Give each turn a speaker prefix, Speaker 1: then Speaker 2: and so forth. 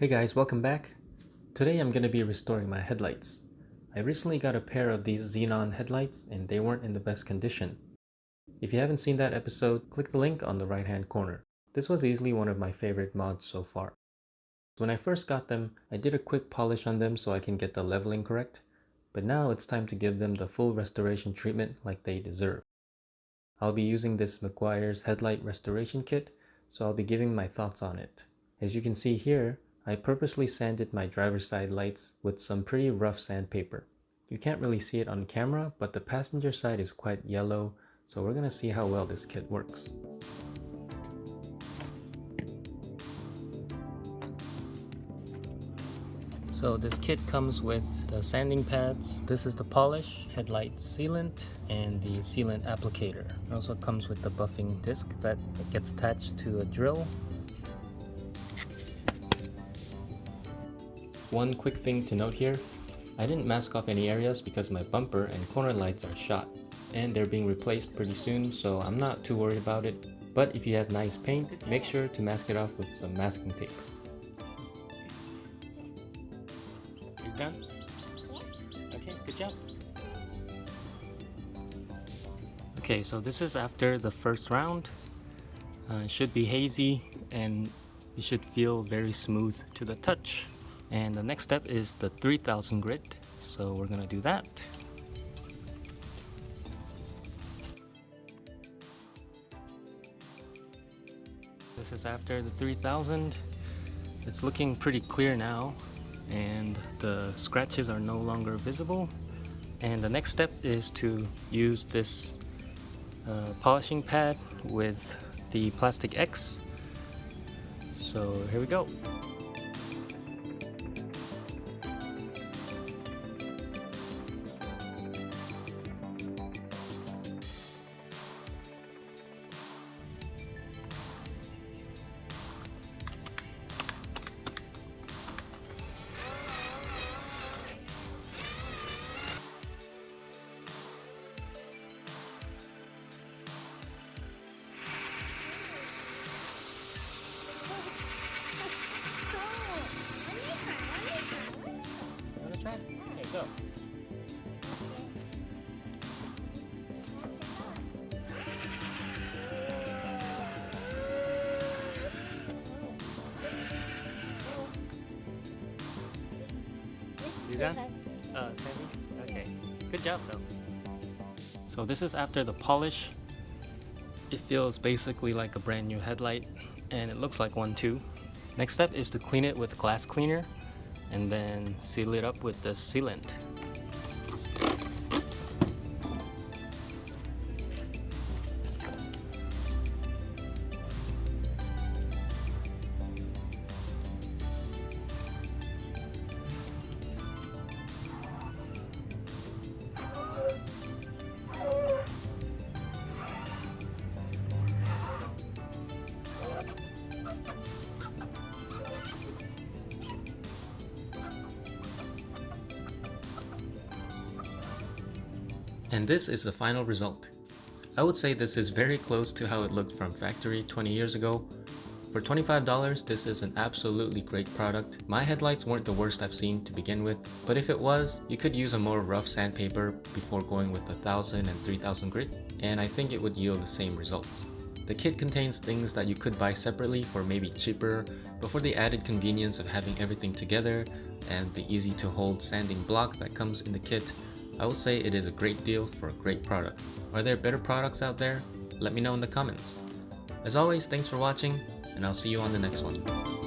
Speaker 1: Hey guys, welcome back. Today I'm going to be restoring my headlights. I recently got a pair of these xenon headlights and they weren't in the best condition. If you haven't seen that episode, click the link on the right hand corner. This was easily one of my favorite mods so far. When I first got them, I did a quick polish on them so I can get the leveling correct, but now it's time to give them the full restoration treatment like they deserve. I'll be using this Meguiar's headlight restoration kit, so I'll be giving my thoughts on it. As you can see here, I purposely sanded my driver's side lights with some pretty rough sandpaper. You can't really see it on camera, but the passenger side is quite yellow, so we're gonna see how well this kit works. So this kit comes with the sanding pads. This is the polish, headlight sealant, and the sealant applicator. It also comes with the buffing disc that gets attached to a drill. One quick thing to note here, I didn't mask off any areas because my bumper and corner lights are shot, and they're being replaced pretty soon, so I'm not too worried about it. But if you have nice paint, make sure to mask it off with some masking tape. You done? Yeah. Okay, good job. Okay, so this is after the first round. It should be hazy and it should feel very smooth to the touch. And the next step is the 3000 grit, so we're gonna do that. This is after the 3000. It's looking pretty clear now, and the scratches are no longer visible. And the next step is to use this polishing pad with the plastic X. So here we go. Okay, go. You done? Sandy? Okay. Good job though. So this is after the polish. It feels basically like a brand new headlight, and it looks like one too. Next step is to clean it with glass cleaner and then seal it up with the sealant. And this is the final result. I would say this is very close to how it looked from factory 20 years ago. For $25, this is an absolutely great product. My headlights weren't the worst I've seen to begin with, but if it was, you could use a more rough sandpaper before going with 1000 and 3000 grit, and I think it would yield the same results. The kit contains things that you could buy separately for maybe cheaper, but for the added convenience of having everything together and the easy to hold sanding block that comes in the kit, I would say it is a great deal for a great product. Are there better products out there? Let me know in the comments. As always, thanks for watching, and I'll see you on the next one.